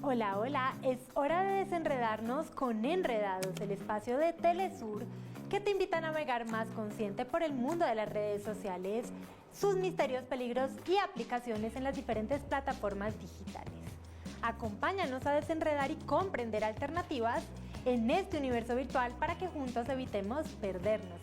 Hola, hola, es hora de desenredarnos con Enredados, el espacio de Telesur que te invita a navegar más consciente por el mundo de las redes sociales, sus misterios, peligros y aplicaciones en las diferentes plataformas digitales. Acompáñanos a desenredar y comprender alternativas en este universo virtual para que juntos evitemos perdernos.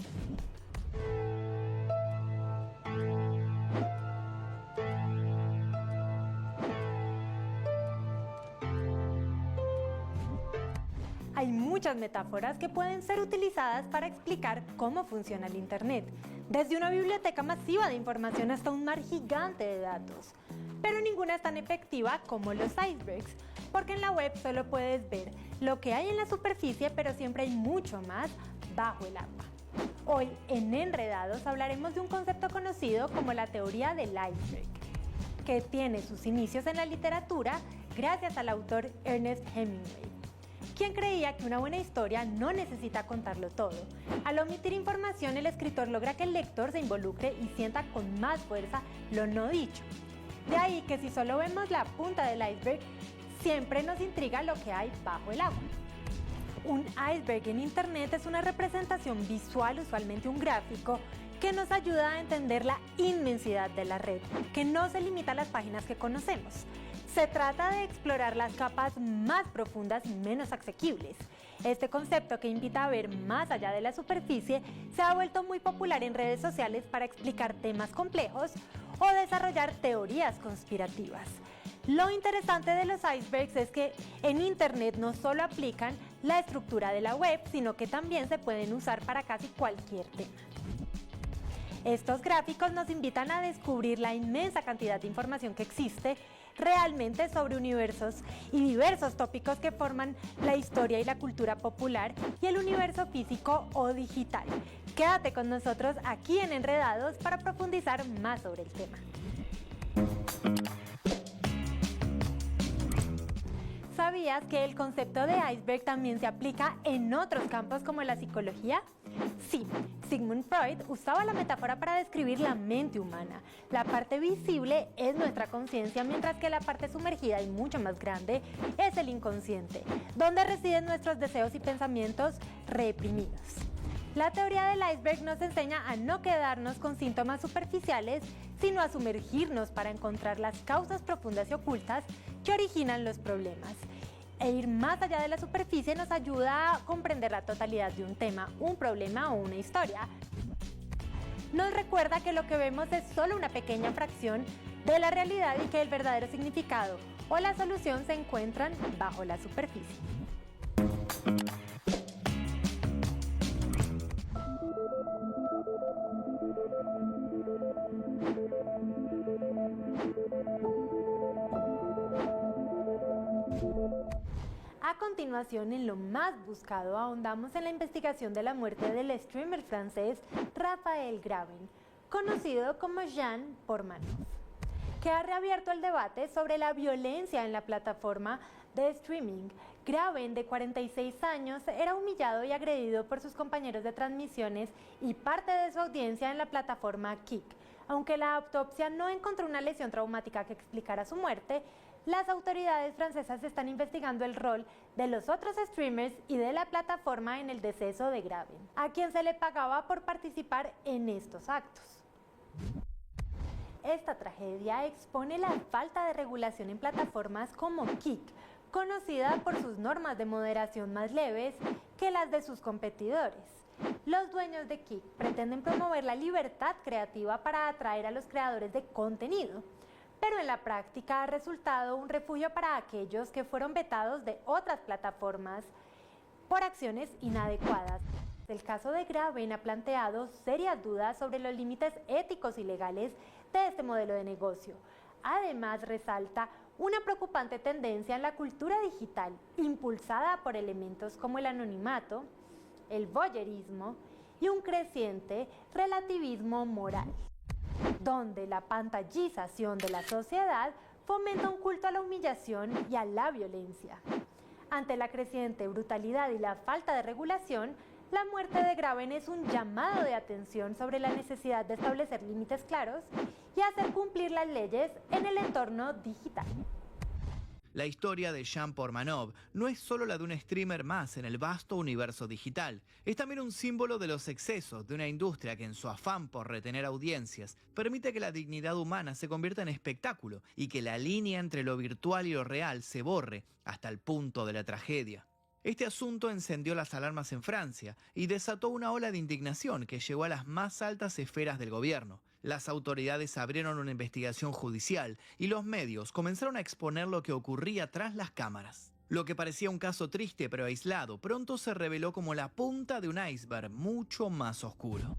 Hay muchas metáforas que pueden ser utilizadas para explicar cómo funciona el Internet, desde una biblioteca masiva de información hasta un mar gigante de datos. Pero ninguna es tan efectiva como los icebergs, porque en la web solo puedes ver lo que hay en la superficie, pero siempre hay mucho más bajo el agua. Hoy en Enredados hablaremos de un concepto conocido como la teoría del iceberg, que tiene sus inicios en la literatura gracias al autor Ernest Hemingway, quien creía que una buena historia no necesita contarlo todo. Al omitir información, el escritor logra que el lector se involucre y sienta con más fuerza lo no dicho. De ahí que si solo vemos la punta del iceberg, siempre nos intriga lo que hay bajo el agua. Un iceberg en Internet es una representación visual, usualmente un gráfico, que nos ayuda a entender la inmensidad de la red, que no se limita a las páginas que conocemos. Se trata de explorar las capas más profundas y menos asequibles. Este concepto, que invita a ver más allá de la superficie, se ha vuelto muy popular en redes sociales para explicar temas complejos o desarrollar teorías conspirativas. Lo interesante de los icebergs es que en Internet no solo aplican la estructura de la web, sino que también se pueden usar para casi cualquier tema. Estos gráficos nos invitan a descubrir la inmensa cantidad de información que existe realmente sobre universos y diversos tópicos que forman la historia y la cultura popular y el universo físico o digital. Quédate con nosotros aquí en Enredados para profundizar más sobre el tema. ¿Sabías que el concepto de iceberg también se aplica en otros campos como la psicología? Sí, Sigmund Freud usaba la metáfora para describir la mente humana. La parte visible es nuestra conciencia, mientras que la parte sumergida y mucho más grande es el inconsciente, donde residen nuestros deseos y pensamientos reprimidos. La teoría del iceberg nos enseña a no quedarnos con síntomas superficiales, sino a sumergirnos para encontrar las causas profundas y ocultas que originan los problemas. E ir más allá de la superficie nos ayuda a comprender la totalidad de un tema, un problema o una historia. Nos recuerda que lo que vemos es solo una pequeña fracción de la realidad y que el verdadero significado o la solución se encuentran bajo la superficie. A continuación, en lo más buscado, ahondamos en la investigación de la muerte del streamer francés Raphael Graven, conocido como Jean Portmanov, que ha reabierto el debate sobre la violencia en la plataforma de streaming. Graven, de 46 años, era humillado y agredido por sus compañeros de transmisiones y parte de su audiencia en la plataforma Kick. Aunque la autopsia no encontró una lesión traumática que explicara su muerte, las autoridades francesas están investigando el rol de los otros streamers y de la plataforma en el deceso de Graven, a quien se le pagaba por participar en estos actos. Esta tragedia expone la falta de regulación en plataformas como Kick, conocida por sus normas de moderación más leves que las de sus competidores. Los dueños de Kick pretenden promover la libertad creativa para atraer a los creadores de contenido, pero en la práctica ha resultado un refugio para aquellos que fueron vetados de otras plataformas por acciones inadecuadas. El caso de Graven ha planteado serias dudas sobre los límites éticos y legales de este modelo de negocio. Además, resalta una preocupante tendencia en la cultura digital, impulsada por elementos como el anonimato, el voyeurismo y un creciente relativismo moral, donde la pantallización de la sociedad fomenta un culto a la humillación y a la violencia. Ante la creciente brutalidad y la falta de regulación, la muerte de Graben es un llamado de atención sobre la necesidad de establecer límites claros y hacer cumplir las leyes en el entorno digital. La historia de Jan Portmanov no es solo la de un streamer más en el vasto universo digital. Es también un símbolo de los excesos de una industria que en su afán por retener audiencias permite que la dignidad humana se convierta en espectáculo y que la línea entre lo virtual y lo real se borre hasta el punto de la tragedia. Este asunto encendió las alarmas en Francia y desató una ola de indignación que llegó a las más altas esferas del gobierno. Las autoridades abrieron una investigación judicial y los medios comenzaron a exponer lo que ocurría tras las cámaras. Lo que parecía un caso triste pero aislado, pronto se reveló como la punta de un iceberg mucho más oscuro.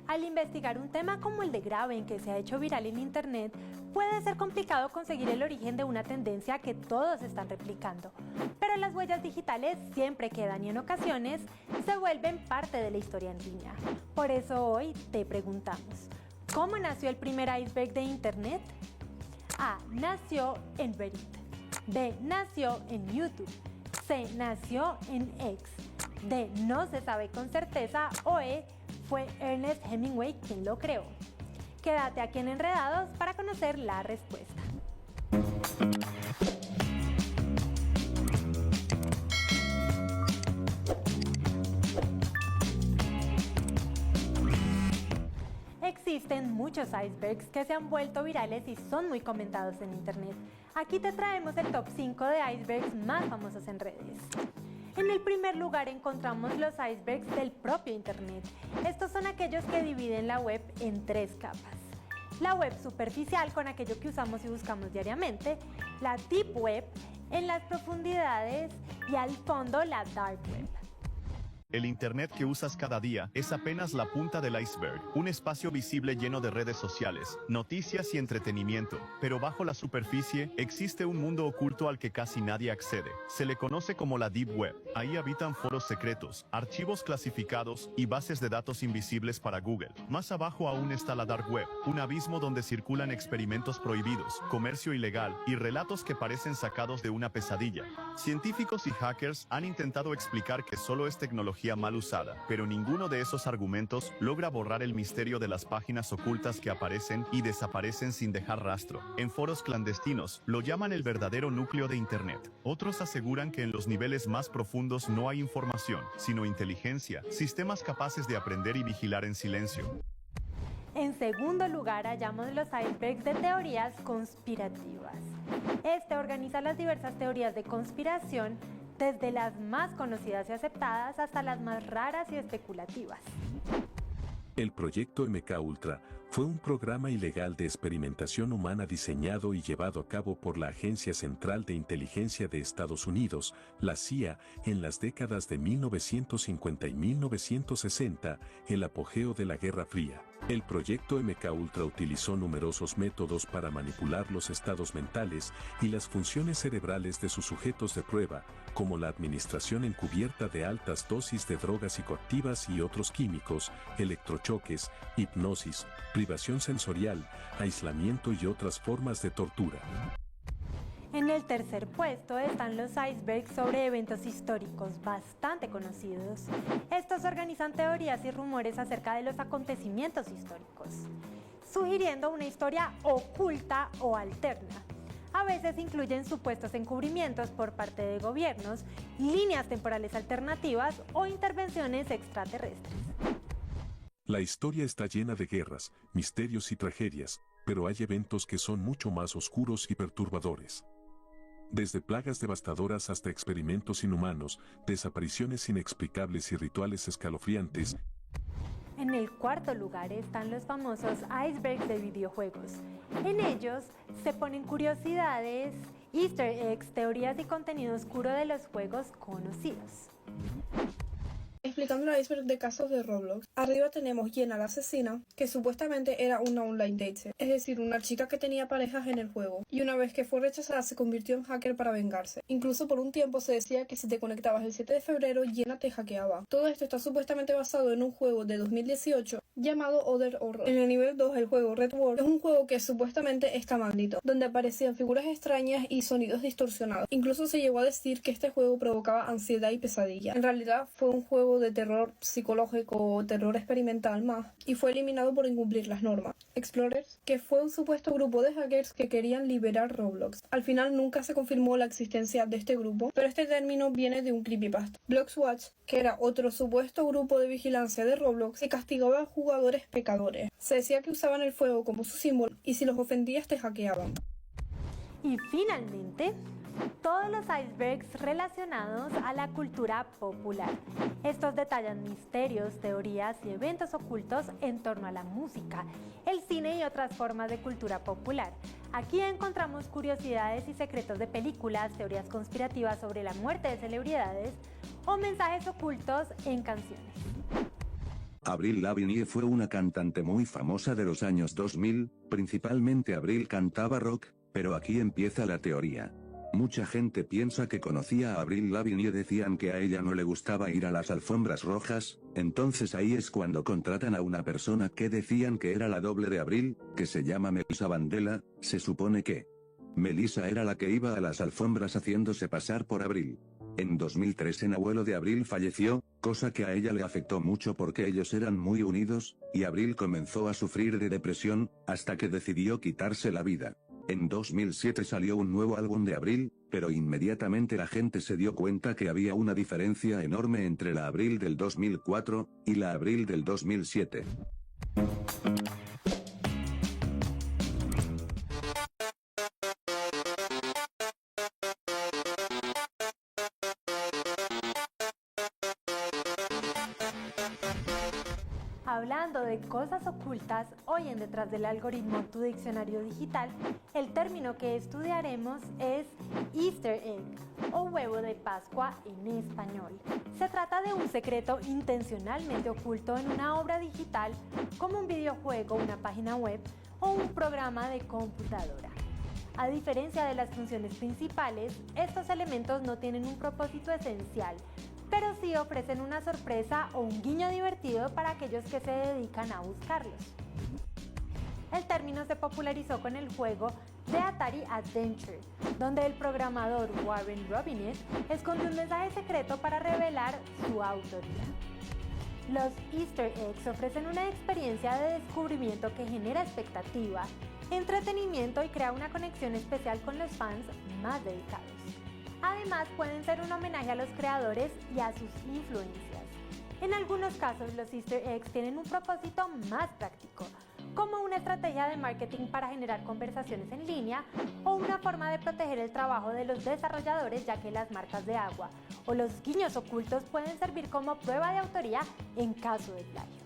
Al investigar un tema como el de Graben, que se ha hecho viral en internet, puede ser complicado conseguir el origen de una tendencia que todos están replicando. Pero las huellas digitales siempre quedan y en ocasiones se vuelven parte de la historia en línea. Por eso hoy te preguntamos, ¿cómo nació el primer iceberg de internet? A. Nació en Reddit. B. Nació en YouTube. C. Nació en X. D. No se sabe con certeza. O E. Fue Ernest Hemingway quien lo creó. Quédate aquí en Enredados para conocer la respuesta. Existen muchos icebergs que se han vuelto virales y son muy comentados en internet. Aquí te traemos el top 5 de icebergs más famosos en redes. En el primer lugar encontramos los icebergs del propio internet. Estos son aquellos que dividen la web en 3 capas. La web superficial, con aquello que usamos y buscamos diariamente, la deep web en las profundidades y al fondo la dark web. El Internet que usas cada día es apenas la punta del iceberg, un espacio visible lleno de redes sociales, noticias y entretenimiento. Pero bajo la superficie existe un mundo oculto al que casi nadie accede. Se le conoce como la Deep Web. Ahí habitan foros secretos, archivos clasificados y bases de datos invisibles para Google. Más abajo aún está la Dark Web, un abismo donde circulan experimentos prohibidos, comercio ilegal y relatos que parecen sacados de una pesadilla. Científicos y hackers han intentado explicar que solo es tecnología mal usada, pero ninguno de esos argumentos logra borrar el misterio de las páginas ocultas que aparecen y desaparecen sin dejar rastro. En foros clandestinos, lo llaman el verdadero núcleo de Internet. Otros aseguran que en los niveles más profundos no hay información, sino inteligencia, sistemas capaces de aprender y vigilar en silencio. En segundo lugar, hallamos los icebergs de teorías conspirativas. Este organiza las diversas teorías de conspiración, desde las más conocidas y aceptadas hasta las más raras y especulativas. El proyecto MKUltra fue un programa ilegal de experimentación humana diseñado y llevado a cabo por la Agencia Central de Inteligencia de Estados Unidos, la CIA, en las décadas de 1950 y 1960, el apogeo de la Guerra Fría. El proyecto MKUltra utilizó numerosos métodos para manipular los estados mentales y las funciones cerebrales de sus sujetos de prueba, como la administración encubierta de altas dosis de drogas psicoactivas y otros químicos, electrochoques, hipnosis, privación sensorial, aislamiento y otras formas de tortura. En el tercer puesto están los icebergs sobre eventos históricos bastante conocidos. Estos organizan teorías y rumores acerca de los acontecimientos históricos, sugiriendo una historia oculta o alterna. A veces incluyen supuestos encubrimientos por parte de gobiernos, líneas temporales alternativas o intervenciones extraterrestres. La historia está llena de guerras, misterios y tragedias, pero hay eventos que son mucho más oscuros y perturbadores. Desde plagas devastadoras hasta experimentos inhumanos, desapariciones inexplicables y rituales escalofriantes. En el cuarto lugar están los famosos icebergs de videojuegos. En ellos se ponen curiosidades, easter eggs, teorías y contenido oscuro de los juegos conocidos. El explicando el iceberg de casos de Roblox. Arriba tenemos Jenna la asesina, que supuestamente era una online dater, es decir, una chica que tenía parejas en el juego, y una vez que fue rechazada se convirtió en hacker para vengarse. Incluso por un tiempo se decía que si te conectabas el 7 de febrero, Jenna te hackeaba. Todo esto está supuestamente basado en un juego de 2018 llamado Other Horror. En el nivel 2, el juego Red World es un juego que supuestamente está maldito, donde aparecían figuras extrañas y sonidos distorsionados. Incluso se llegó a decir que este juego provocaba ansiedad y pesadilla. En realidad fue un juego de terror psicológico o terror experimental más, y fue eliminado por incumplir las normas. Explorers, que fue un supuesto grupo de hackers que querían liberar Roblox. Al final nunca se confirmó la existencia de este grupo, pero este término viene de un creepypasta. Bloxwatch, que era otro supuesto grupo de vigilancia de Roblox, que castigaba a jugadores pecadores. Se decía que usaban el fuego como su símbolo y si los ofendías te hackeaban. Y finalmente, todos los icebergs relacionados a la cultura popular. Estos detallan misterios, teorías y eventos ocultos en torno a la música, el cine y otras formas de cultura popular. Aquí encontramos curiosidades y secretos de películas, teorías conspirativas sobre la muerte de celebridades o mensajes ocultos en canciones. Avril Lavigne fue una cantante muy famosa de los años 2000, principalmente Avril cantaba rock, pero aquí empieza la teoría. Mucha gente piensa que conocía a Avril Lavigne y decían que a ella no le gustaba ir a las alfombras rojas, entonces ahí es cuando contratan a una persona que decían que era la doble de Avril, que se llama Melissa Vandella. Se supone que Melissa era la que iba a las alfombras haciéndose pasar por Avril. En 2003 el abuelo de Avril falleció, cosa que a ella le afectó mucho porque ellos eran muy unidos, y Avril comenzó a sufrir de depresión, hasta que decidió quitarse la vida. En 2007 salió un nuevo álbum de Avril, pero inmediatamente la gente se dio cuenta que había una diferencia enorme entre la Avril del 2004 y la Avril del 2007. Hablando de cosas ocultas, hoy en Detrás del Algoritmo, tu diccionario digital, el término que estudiaremos es Easter egg o huevo de Pascua en español. Se trata de un secreto intencionalmente oculto en una obra digital como un videojuego, una página web o un programa de computadora. A diferencia de las funciones principales, estos elementos no tienen un propósito esencial, pero sí ofrecen una sorpresa o un guiño divertido para aquellos que se dedican a buscarlos. El término se popularizó con el juego de Atari Adventure, donde el programador Warren Robinet esconde un mensaje secreto para revelar su autoría. Los Easter eggs ofrecen una experiencia de descubrimiento que genera expectativa, entretenimiento y crea una conexión especial con los fans más dedicados. Además, pueden ser un homenaje a los creadores y a sus influencias. En algunos casos, los Easter eggs tienen un propósito más práctico, como una estrategia de marketing para generar conversaciones en línea o una forma de proteger el trabajo de los desarrolladores, ya que las marcas de agua o los guiños ocultos pueden servir como prueba de autoría en caso de plagio.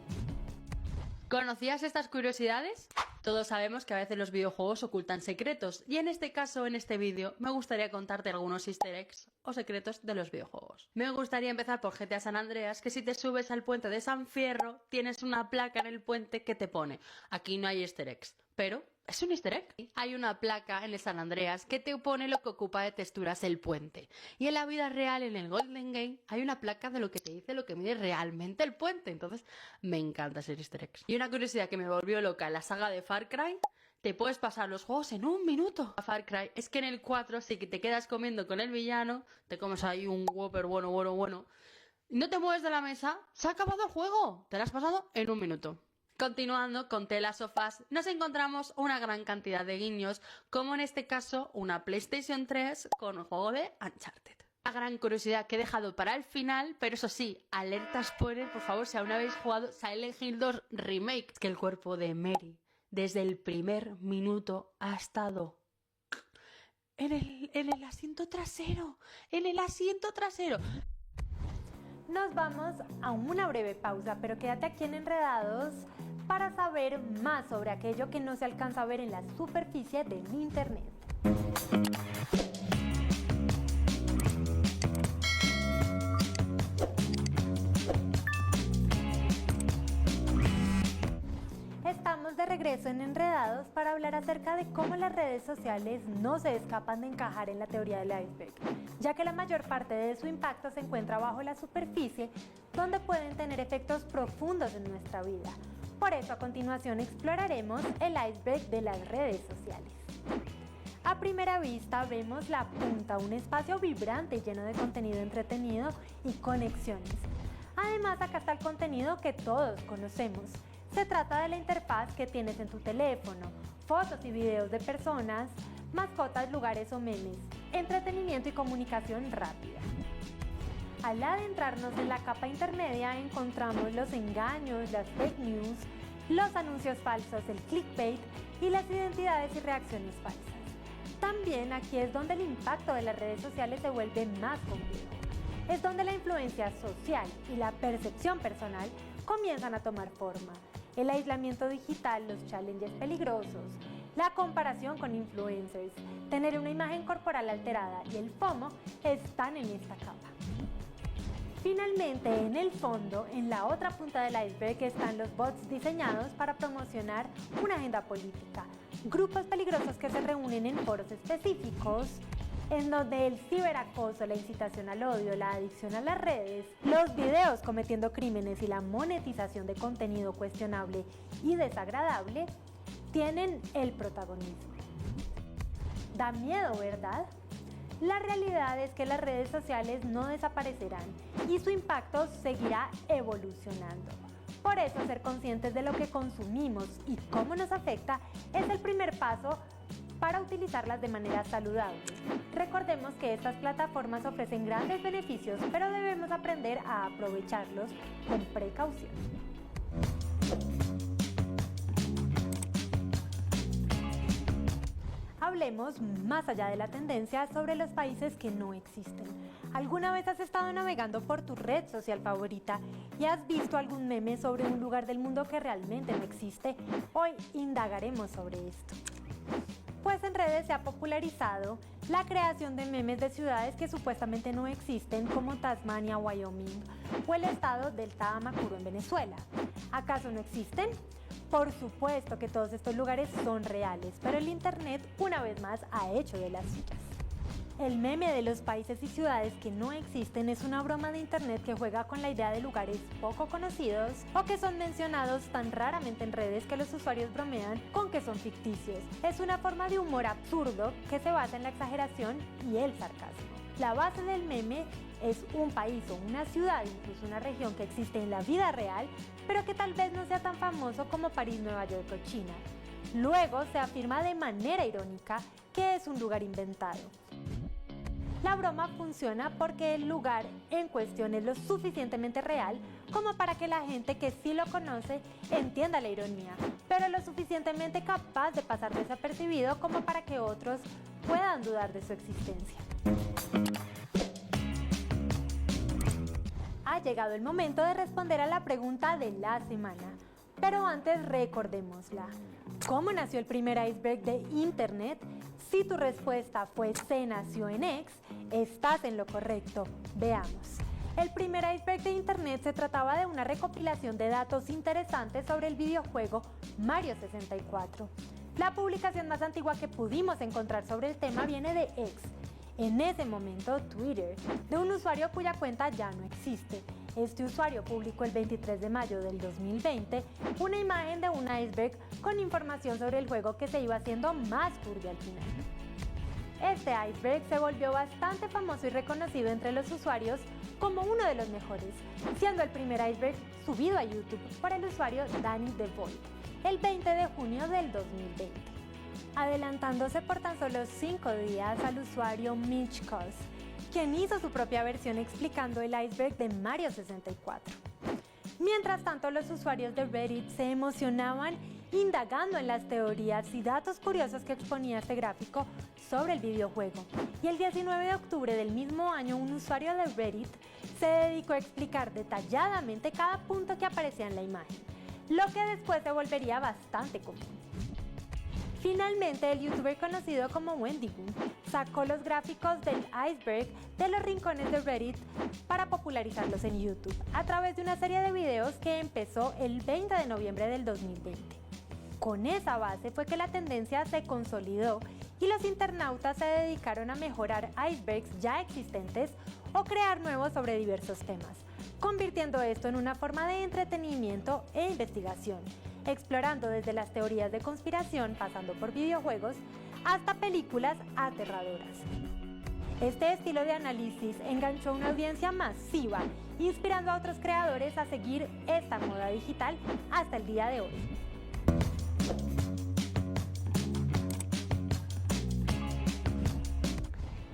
¿Conocías estas curiosidades? Todos sabemos que a veces los videojuegos ocultan secretos, y en este caso, en este vídeo, me gustaría contarte algunos easter eggs o secretos de los videojuegos. Me gustaría empezar por GTA San Andreas, que si te subes al puente de San Fierro, tienes una placa en el puente que te pone: aquí no hay easter eggs, pero es un easter egg. Hay una placa en el San Andreas que te pone lo que ocupa de texturas el puente. Y en la vida real, en el Golden Gate, hay una placa de lo que te dice lo que mide realmente el puente. Entonces, me encanta ser easter eggs. Y una curiosidad que me volvió loca en la saga de Far Cry: te puedes pasar los juegos en 1 minuto. A Far Cry es que en el 4, si te quedas comiendo con el villano, te comes ahí un Whopper bueno, y no te mueves de la mesa, se ha acabado el juego. Te lo has pasado en 1 minuto. Continuando con The Last of Us, nos encontramos una gran cantidad de guiños, como en este caso una PlayStation 3 con el juego de Uncharted. Una gran curiosidad que he dejado para el final, pero eso sí, alerta spoiler, por favor, si aún no habéis jugado Silent Hill 2 Remake, que el cuerpo de Mary, desde el primer minuto, ha estado en el asiento trasero, Nos vamos a una breve pausa, pero quédate aquí en Enredados para saber más sobre aquello que no se alcanza a ver en la superficie del Internet. regreso en Enredados para hablar acerca de cómo las redes sociales no se escapan de encajar en la teoría del iceberg, ya que la mayor parte de su impacto se encuentra bajo la superficie, donde pueden tener efectos profundos en nuestra vida. Por eso, a continuación exploraremos el iceberg de las redes sociales. A primera vista vemos la punta, un espacio vibrante lleno de contenido entretenido y conexiones. Además, acá está el contenido que todos conocemos. Se trata de la interfaz que tienes en tu teléfono, fotos y videos de personas, mascotas, lugares o memes, entretenimiento y comunicación rápida. Al adentrarnos en la capa intermedia encontramos los engaños, las fake news, los anuncios falsos, el clickbait y las identidades y reacciones falsas. También aquí es donde el impacto de las redes sociales se vuelve más complejo. Es donde la influencia social y la percepción personal comienzan a tomar forma. El aislamiento digital, los challenges peligrosos, la comparación con influencers, tener una imagen corporal alterada y el FOMO están en esta capa. Finalmente, en el fondo, en la otra punta del iceberg están los bots diseñados para promocionar una agenda política, grupos peligrosos que se reúnen en foros específicos, en donde el ciberacoso, la incitación al odio, la adicción a las redes, los videos cometiendo crímenes y la monetización de contenido cuestionable y desagradable tienen el protagonismo. Da miedo, ¿verdad? La realidad es que las redes sociales no desaparecerán y su impacto seguirá evolucionando. Por eso, ser conscientes de lo que consumimos y cómo nos afecta es el primer paso para utilizarlas de manera saludable. Recordemos que estas plataformas ofrecen grandes beneficios, pero debemos aprender a aprovecharlos con precaución. Hablemos más allá de la tendencia sobre los países que no existen. ¿Alguna vez has estado navegando por tu red social favorita y has visto algún meme sobre un lugar del mundo que realmente no existe? Hoy indagaremos sobre esto. Pues en redes se ha popularizado la creación de memes de ciudades que supuestamente no existen, como Tasmania, Wyoming o el estado del Tahamacuro en Venezuela. ¿Acaso no existen? Por supuesto que todos estos lugares son reales, pero el internet una vez más ha hecho de las suyas. El meme de los países y ciudades que no existen es una broma de internet que juega con la idea de lugares poco conocidos o que son mencionados tan raramente en redes que los usuarios bromean con que son ficticios. Es una forma de humor absurdo que se basa en la exageración y el sarcasmo. La base del meme es un país o una ciudad, incluso una región que existe en la vida real, pero que tal vez no sea tan famoso como París, Nueva York o China. Luego se afirma de manera irónica que es un lugar inventado. La broma funciona porque el lugar en cuestión es lo suficientemente real como para que la gente que sí lo conoce entienda la ironía, pero lo suficientemente capaz de pasar desapercibido como para que otros puedan dudar de su existencia. Ha llegado el momento de responder a la pregunta de la semana, pero antes recordémosla. ¿Cómo nació el primer iceberg de Internet? Si tu respuesta fue "se nació en X", estás en lo correcto. Veamos. El primer iceberg de Internet se trataba de una recopilación de datos interesantes sobre el videojuego Mario 64. La publicación más antigua que pudimos encontrar sobre el tema viene de X, en ese momento Twitter, de un usuario cuya cuenta ya no existe. Este usuario publicó el 23 de mayo del 2020 una imagen de un iceberg con información sobre el juego que se iba haciendo más turbio al final. Este iceberg se volvió bastante famoso y reconocido entre los usuarios como uno de los mejores, siendo el primer iceberg subido a YouTube por el usuario Danny DeVoy el 20 de junio del 2020. Adelantándose por tan solo 5 días al usuario Mitch Cos, quien hizo su propia versión explicando el iceberg de Mario 64. Mientras tanto, los usuarios de Reddit se emocionaban indagando en las teorías y datos curiosos que exponía este gráfico sobre el videojuego. Y el 19 de octubre del mismo año, un usuario de Reddit se dedicó a explicar detalladamente cada punto que aparecía en la imagen, lo que después se volvería bastante común. Finalmente, el youtuber conocido como Wendigo sacó los gráficos del iceberg de los rincones de Reddit para popularizarlos en YouTube a través de una serie de videos que empezó el 20 de noviembre del 2020. Con esa base fue que la tendencia se consolidó y los internautas se dedicaron a mejorar icebergs ya existentes o crear nuevos sobre diversos temas, convirtiendo esto en una forma de entretenimiento e investigación, explorando desde las teorías de conspiración pasando por videojuegos hasta películas aterradoras. Este estilo de análisis enganchó a una audiencia masiva, inspirando a otros creadores a seguir esta moda digital hasta el día de hoy.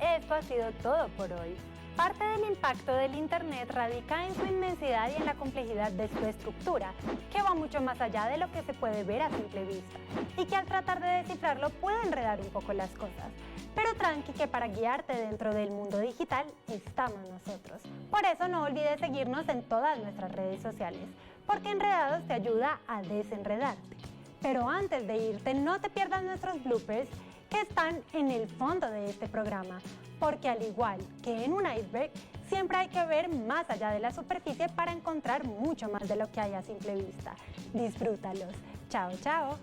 Esto ha sido todo por hoy. Parte del impacto del Internet radica en su inmensidad y en la complejidad de su estructura, que va mucho más allá de lo que se puede ver a simple vista, y que al tratar de descifrarlo puede enredar un poco las cosas. Pero tranqui, que para guiarte dentro del mundo digital estamos nosotros. Por eso no olvides seguirnos en todas nuestras redes sociales, porque Enredados te ayuda a desenredarte. Pero antes de irte, no te pierdas nuestros bloopers que están en el fondo de este programa, porque al igual que en un iceberg, siempre hay que ver más allá de la superficie para encontrar mucho más de lo que hay a simple vista. Disfrútalos. Chao, chao.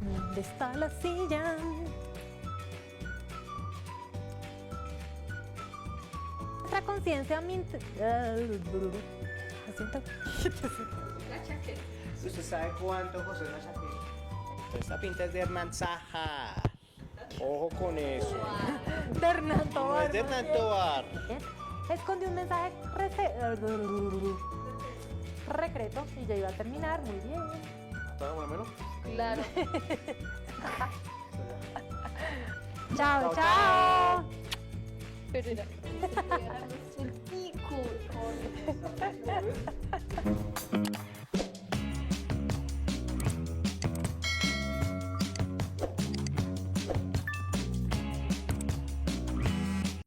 ¿Dónde está la silla? Nuestra conciencia ¿Usted sabe cuánto José no esa pinta? Esta pinta es de Hernán Saja. Ojo con eso. De Hernán No Tobar. es de Hernán Tobar. Esconde un mensaje secreto y ya iba a terminar. Muy bien. Claro. Chao, chao. Pero era... un pico.